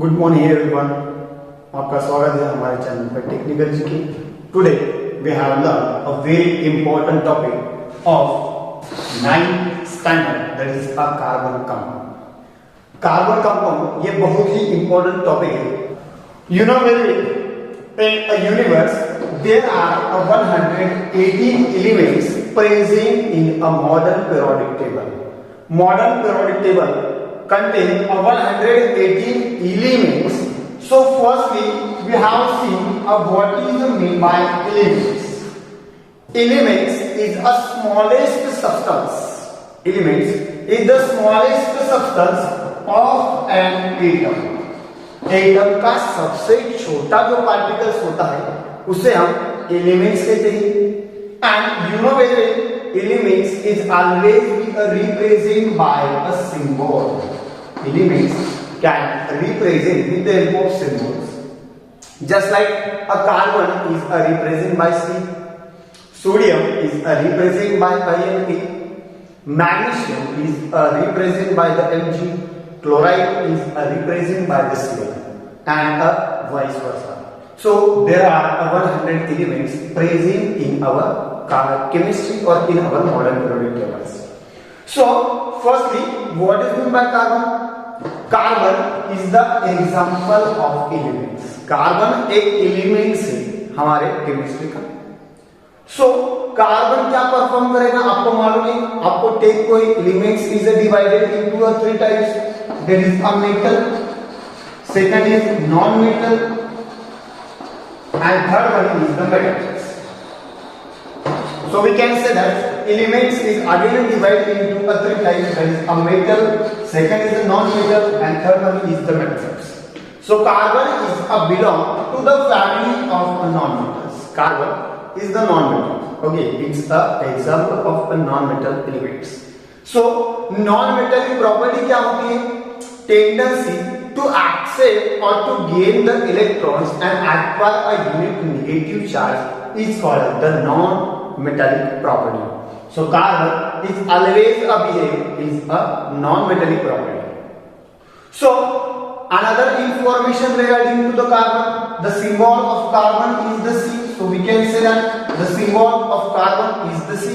Good morning everyone, आपका स्वागत है हमारे चैनल पर टेक्निकल जी की। Today we have learn a very important topic of 9th standard, that is a carbon compound. Carbon compound ये बहुत ही इंपॉर्टेंट टॉपिक है। You know very in a universe there are 118 elements present in a modern periodic table. Modern periodic table contain 118 elements. So firstly we have seen what is meant by elements. Elements is a smallest substance. Elements is the smallest substance of an atom. Atom का सबसे छोटा जो particles होता है उसे हम elements कहते हैं। And you know very elements is always be represent by a symbol. Elements can represent with the help of symbols, just like a carbon is represent by C, sodium is represent by Na, magnesium is represented by the Mg, chloride is represented by the Cl, and vice versa. So there are 100 elements present in our chemistry or in our modern periodic tables. So firstly, what is meant by carbon? Carbon is the example of elements. Carbon एक element है हमारे chemistry का। So carbon क्या perform करेगा आपको मालूम है। आपको टेक कोई elements is divided into 3 types, that is a metal, second is non metal, and third one is the metals. So we can say that elements is again divided into 3 types, that is a metal, second is a non metal, and third one is the metals. So carbon is a belong to the family of non metals. Carbon is the non-metal. Okay, it's the example of a non-metal elements. So non-metallic property क्या होती है? Tendency to accept or to gain the electrons and acquire a unit negative charge is called the non-metallic property. So carbon is always a non-metallic property. So another information regarding to the carbon, the symbol of carbon is the C. So we can say that the symbol of carbon is the C.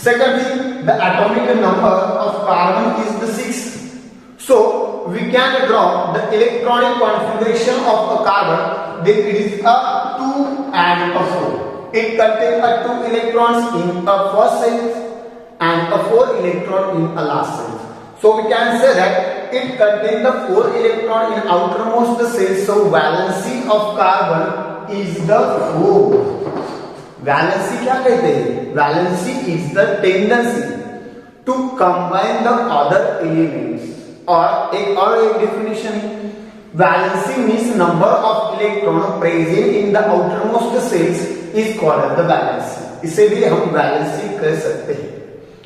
Secondly, the atomic number of carbon is the 6. So we can draw the electronic configuration of a carbon. Then it is a 2 and a 4. It contains a 2 electrons in a first cell and a 4 electron in a last cell. So we can say that it contains the 4 electron in outermost cell. So valency of carbon is the 4. Valency क्या कहते हैं? Valency is the tendency to combine the other elements. और एक definition, valency means number of electron present in the outermost shells is called the valency. इसे भी हम valency कह सकते हैं।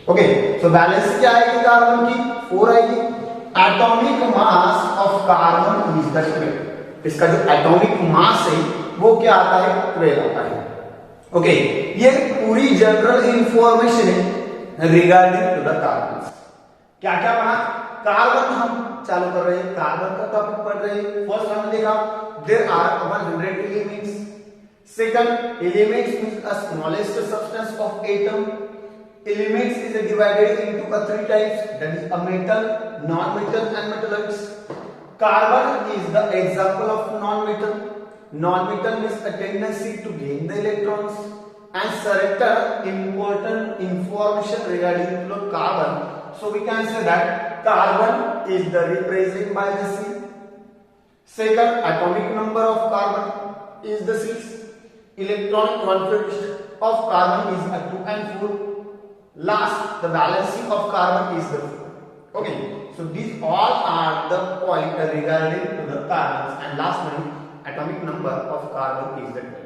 ओके, सो वैलेंसी क्या आएगी कार्बन की? 4 आएगी। Atomic mass of carbon is the 12। इसका जो एटॉमिक मास है वो क्या आता है? 12 आता है। ओके, ये पूरी जनरल इंफॉर्मेशन है रिगार्डिंग टू द कार्बन। क्या क्या पढ़ा? कार्बन हम चालू कर रहे हैं, कार्बन का टॉपिक पढ़ रहे हैं। फर्स्ट हमने देखा there are 100 elements. Second, elements means a smallest substance of atom. Elements is divided into 3 types, that is a metal, non metal and metals. Carbon is the example of non metal. Non-metal means a tendency to gain the electrons and certain important information regarding to carbon. So we can say that carbon is the represented by the C. Second, atomic number of carbon is the 6. Electronic configuration of carbon is a 2 and 4. Last, the valency of carbon is the 4. Okay, so these all are the point regarding to the carbons, and last one, atomic number of carbon is the 12.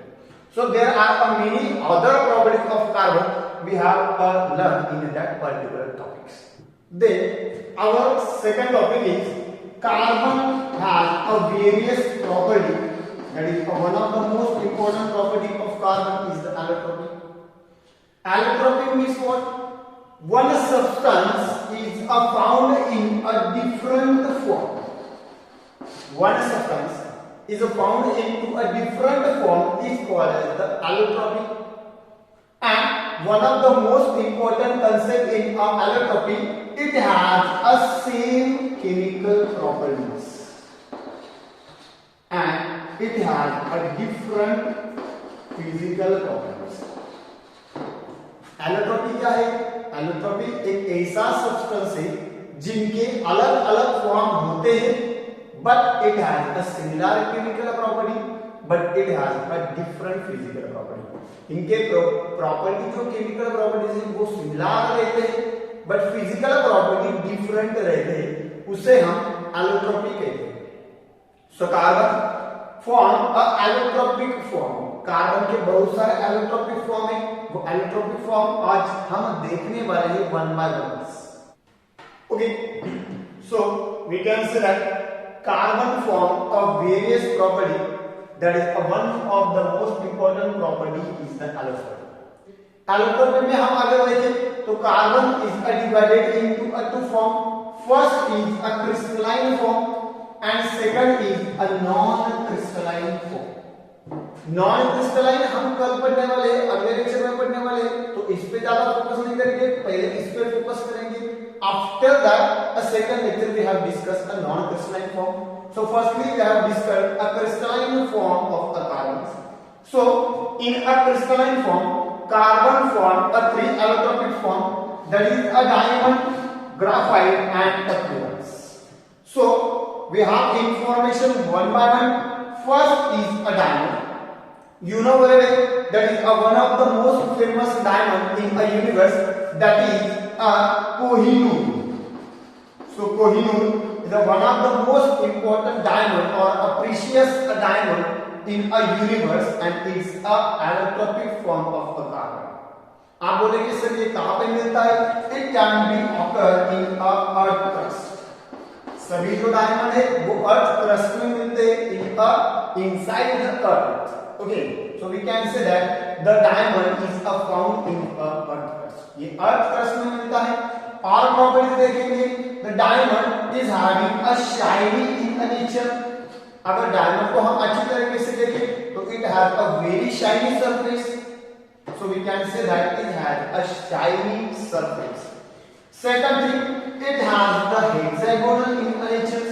So there are many other properties of carbon we have learned in that particular topics. Then our second topic is carbon has a various property. That is one of the most important property of carbon is the allotropy. Allotropy means what? One substance is found in a different form. one substance is found into a different form is called as the allotropy. And one of the most important concept in allotropy, it has a same chemical properties and it has a different physical properties. Allotropy क्या है? Allotropy एक ऐसा substance है जिनके अलग अलग form होते हैं but it has a similar chemical property but it has a different physical property. इनके प्रॉपर्टी जो केमिकल प्रॉपर्टीज है वो सिमिलर रहते हैं बट फिजिकल प्रॉपर्टी डिफरेंट रहते हैं, उसे हम एलोट्रॉपी कहते हैं. So carbon form a allotropic form. Carbon के बहुत सारे एलोट्रोपिक फॉर्म है, वो एलोट्रोपिक फॉर्म आज हम देखने वाले हैं one by one. Okay, so we can say that carbon form of various property, that is one of the most important property is the allotropy. Allotropy में हम अगर देखें तो carbon is divided into a two form. First is a crystalline form and second is a non-crystalline form. Non-crystalline हम कल पढ़ने वाले हैं, अगले लेक्चर में पढ़ने वाले हैं, तो इस पे ज्यादा फोकस नहीं करेंगे, पहले इस पे फोकस करेंगे. After that, a second lecture we have discussed a non-crystalline form. So firstly we have discussed a crystalline form of the carbons. So in a crystalline form, carbon form a three allotropic form, that is a diamond, graphite and a fluorine. So we have information one by one. First is a diamond. You know very well that is one of the most famous diamond in the universe, that is a Kohinoor. So Kohinoor is one of the most important diamond or a precious diamond in a universe and it's a allotropic form of a carbon. आप बोलेंगे sir ये कहाँ पे मिलता है? It can be occur in a earth crust. सभी जो diamond है वो अर्थ क्रस्ट में मिलते हैं inside the earth. Okay, so we can say that the diamond is a found in earth crust. ये अर्थ क्रस्ट में मिलता है. और प्रॉपर्टी देखेंगे, the diamond is having a shiny in nature. अगर डायमंड को हम अच्छी तरीके से देखें तो it has a very shiny surface. So we can say that it has a shiny surface. Second thing, it has the hexagonal in nature.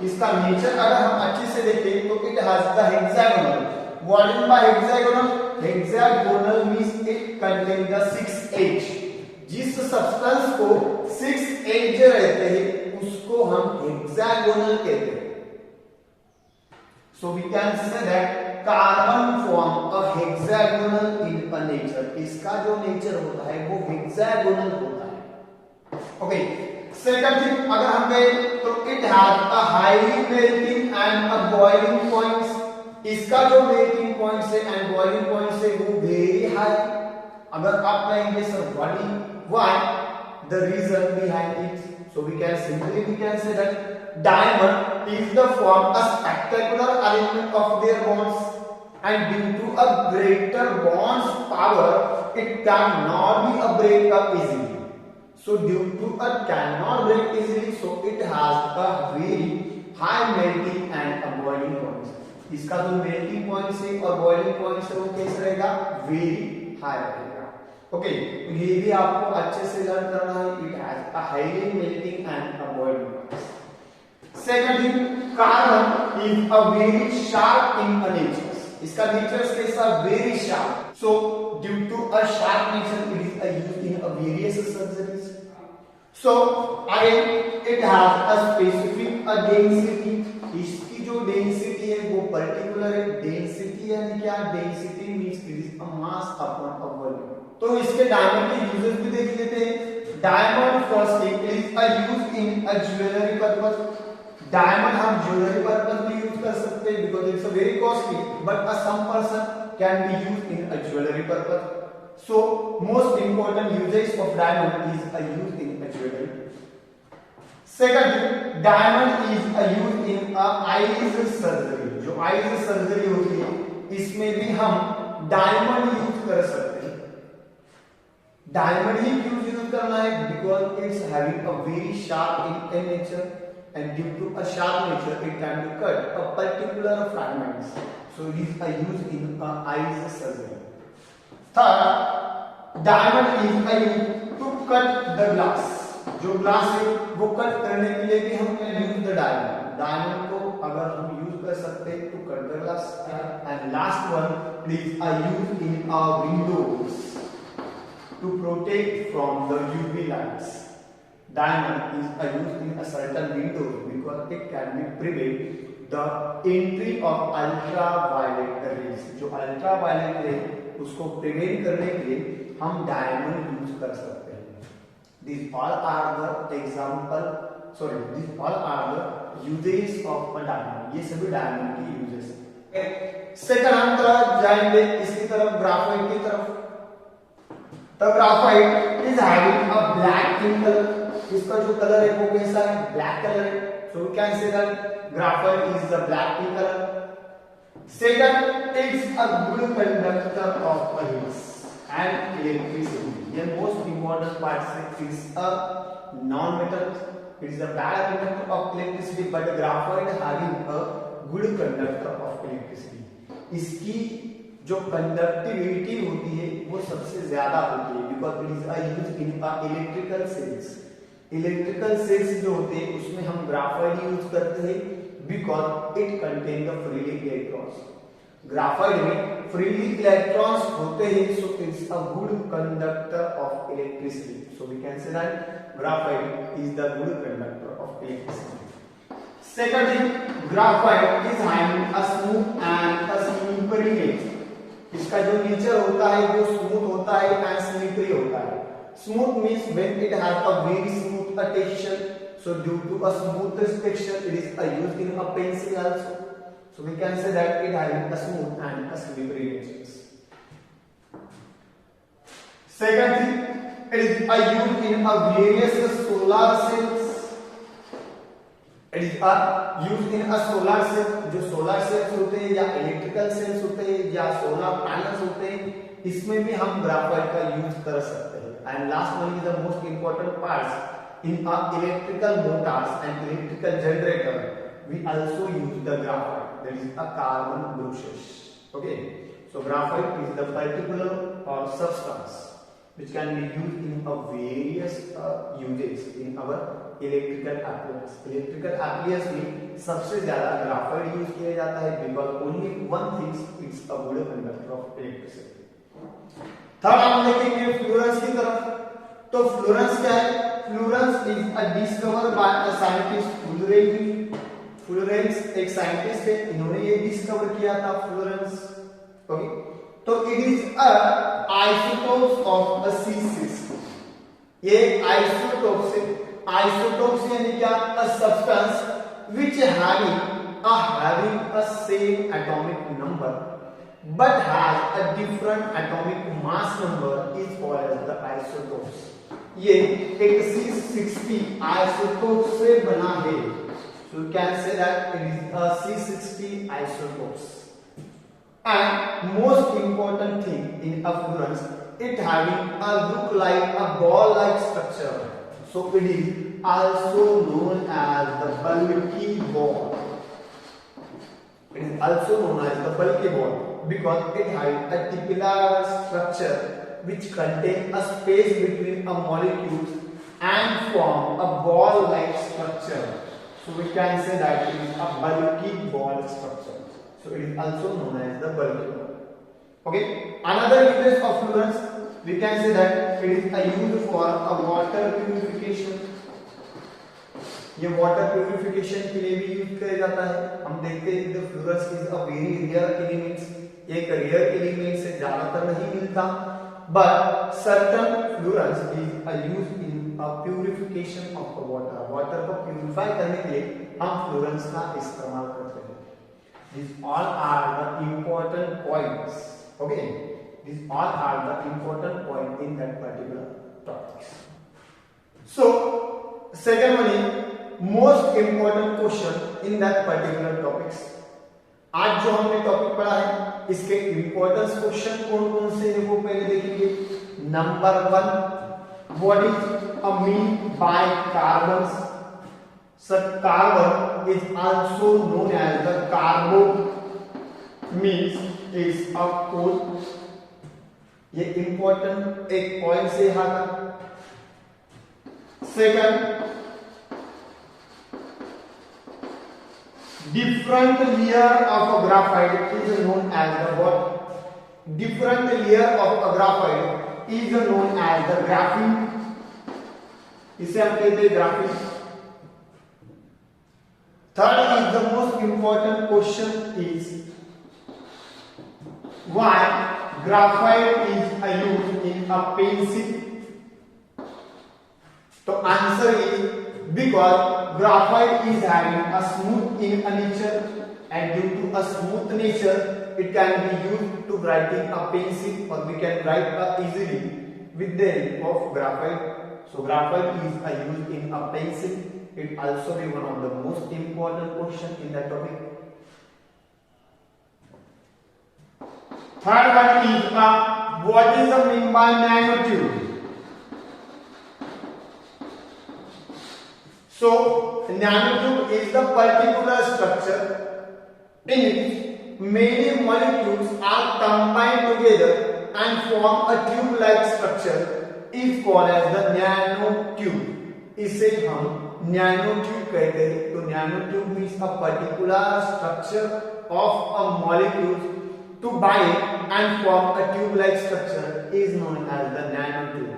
इसका nature अगर हम अच्छे से देखें तो it has the hexagonal. What is by hexagonal? Hexagonal means it contains the 6 edge. जिस substance को 6 as रहते हैं उसको हम हेक्सागोनल कहते हैं. So we can say that carbon form a hexagonal in a nature. इसका जो नेचर होता है वो हेक्सागोनल होता है. ओके, सेकंड थिंग अगर हम कहें तो it has a highly melting and a boiling points. इसका जो मेल्टिंग पॉइंट्स है एंड बॉइलिंग पॉइंट्स है वो वेरी हाई. अगर आप कहेंगे sir why the reason behind it, so we can say that diamond is the form a spectacular arrangement of their bonds and due to a greater bonds power it cannot be a break up easily. So due to a cannot break easily, so it has a very high melting and a boiling point. इसका जो melting point है और boiling point है वो कैसा रहेगा? Very high रहेगा. Okay, तो ये भी आपको अच्छे से लर्न करना है. It has a highly melting and a boiling point. Second thing, carbon is a very sharp in nature. इसका नेचर कैसा? Very sharp. So due to a sharp nature, it is used in various surgeries. So again, it has a specific density. इसकी जो density है वो particular है. Density यानी क्या? Density means it is a mass upon a volume. तो इसके diamond के यूजेस भी देख लेते हैं. Diamond first is used in a jewellery purpose. Diamond हम ज्वेलरी पर्पस भी यूज कर सकते हैं because it's a very costly, but some person can be used in a jewellery purpose. So most important uses of diamond is used in a jewelry. Second, diamond is used in a eyes surgery. जो eyes surgery होती है इसमें भी हम diamond use कर सकते हैं. Diamond ही क्यों यूज करना है? Because it's having a very sharp in nature and due to a sharp nature it can be cut a particular fragments. So it is a used in eyes surgery. Third, diamond is a used to cut the glass. जो glass है वो cut करने के लिए भी हम can use the diamond. Diamond को अगर हम यूज कर सकते हैं to cut the glass. And last one is a use in our windows to protect from the UV lights. Diamond is used in a certain windows because it can be prevent the entry of ultraviolet rays. जो ultraviolet ray उसको prevent करने के लिए हम diamond use कर सकते हैं. These all are the example. Sorry, these all are the uses of a diamond. ये सभी diamond की uses हैं. सेकंड हम तरफ जाएंगे इसकी तरफ ग्राफाइट की तरफ. The graphite is having a black in color. इसका जो कलर है वो कैसा है? ब्लैक कलर है. So we can say that graphite is the black in color. Second, it's a good conductor of heat and electricity. The most important part is a non-metal. It is a bad conductor of electricity, but the graphite having a good conductor of electricity. इसकी जो conductivity होती है वो सबसे ज्यादा होती है because it is used in electrical cells. Electrical cells जो होते हैं उसमें हम ग्राफाइट यूज करते हैं because it contain the freely electrons. Graphite में फ्रीली इलेक्ट्रॉन्स होते हैं so it's a good conductor of electricity. So we can say that graphite is the good conductor of electricity. Second thing, graphite is having a smooth and a slippery nature. इसका जो nature होता है वो smooth होता है and slippery होता है. Smooth means when it has a very smooth texture. So due to a smooth texture it is used in a pencil also. So we can say that it has a smooth and a slippery nature. Second thing, it is used in a various solar cells. It is used in a solar cell. जो solar cells होते हैं या electrical sales होते हैं या solar panels होते हैं इसमें भी हम ग्राफाइट का यूज कर सकते हैं. And last one is the most important parts in electrical motors and electrical generator. We also use the graphite, that is a carbon brushes. Okay, so graphite is the particular or substance which can be used in a various uses in our electrical appliances. Electrical appliances में सबसे ज्यादा graphite use किया जाता है because only one thing is a good conductor of electricity. Third हम देखेंगे Florence की तरफ. तो फ्लोरेंस क्या है? Florence is a discover by a scientist Florence. Florence एक साइंटिस्ट है, इन्होंने ये डिस्कवर किया था फ्लोरेंस. ओके, तो it is a isotopes of a C6. ये आइसोटोप्स है. आइसोटोप्स यानी क्या? A substance which having a same atomic number but has a different atomic mass number is called as the isotopes. ये एक C60 isotope से बना है. So you can say that it is a C60 isotopes. And most important thing in a fluorines, it having a look like a ball-like structure. So it is also known as the bulky ball. It is also known as the bulky ball because it has a tubular structure which contain a space between a molecules and form a ball-like structure. So we can say that it is a bulky ball structure. So it is also known as the bulky ball. Okay. Another uses of fluorines, we can say that it is used for a water purification. ये water purification के लिए भी use किया जाता है. हम देखते हैं कि fluorine is a very rare elements. एक रेयर एलिमेंट से ज्यादातर नहीं मिलता but certain fluorine is used in a purification of water. Water को प्यूरिफाई करने के लिए हम फ्लोरेंस का इस्तेमाल करते हैं. These all are the important points. Okay, these all are the important point in that particular topic. So, second one is most important question in that particular topics. आज जो हमने टॉपिक पढ़ा है इसके इंपॉर्टेंस क्वेश्चन कौन कौन से है वो पहले देखेंगे. Number 1, what is a mean by carbons. So carbon is also known as the carbo, means is a coal. ये इंपॉर्टेंट एक पॉइंट से यहाँ का. Second, different layer of a graphite is known as the what? Different layer of a graphite is known as the graphene. इसे हम कहते हैं graphene. Third is the most important question is why graphite is used in a pencil. तो answer is because graphite is having a smooth in a nature, and due to a smooth nature it can be used to writing a pencil, or we can write easily with the help of graphite. So graphite is used in a pencil. It also be one of the most important question in that topic. Third one is what is the mean by nanotube? So nanotube is the particular structure in which many molecules are combined together and form a tube-like structure is called as the nanotube. इसे हम nanotube कहते हैं. तो nanotube means a particular structure of a molecule to bind and form a tube-like structure is known as the nanotube.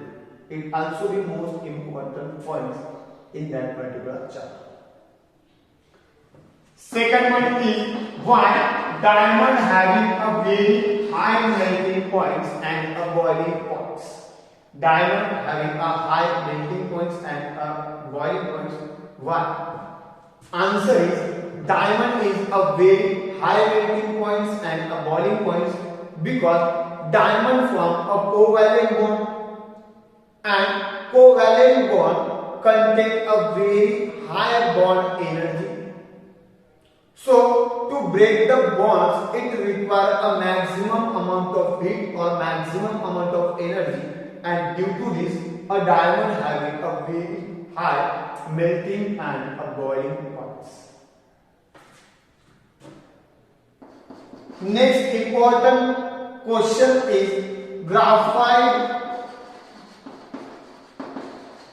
It also be most important points in that particular chapter. Second one is why diamond having a very high melting points and a boiling points. Diamond having a high melting points and a boiling points. Why? Answer is diamond is a very high melting points and a boiling points because diamond form a covalent bond, and covalent bond contain a very high bond energy. So to break the bonds it require a maximum amount of heat or maximum amount of energy, and due to this a diamond having a very high melting and a boiling points. Next important question is graphite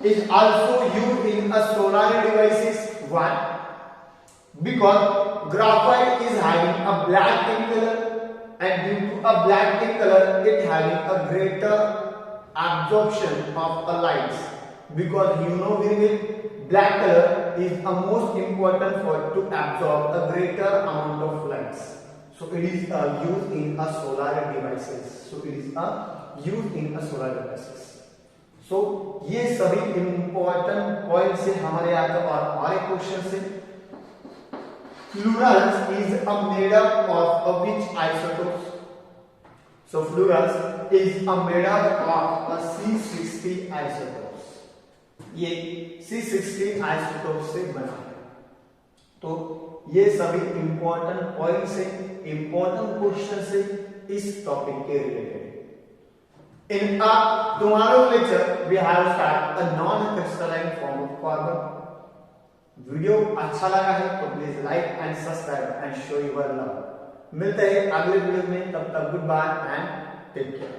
is also used in a solar devices. Why? Because graphite is having a black in color, and due to a black in color it having a greater absorption of a lights, because you know very well black color is a most important for to absorb a greater amount of lights. So it is used in a solar devices. So it is used in a solar devices. So ये सभी important points से हमारे यहाँ का और एक question से fluorines is made up of which isotopes? So fluorines is made up of a C60 isotopes. ये C60 isotopes से बना है. तो ये सभी important points से important question से इस topic के related. In tomorrow's lecture, we have start a non-crystalline form of carbon. Video अच्छा लगा है तो please like and subscribe and show your love. मिलते हैं अगले वीडियो में. तब तक goodbye and take care.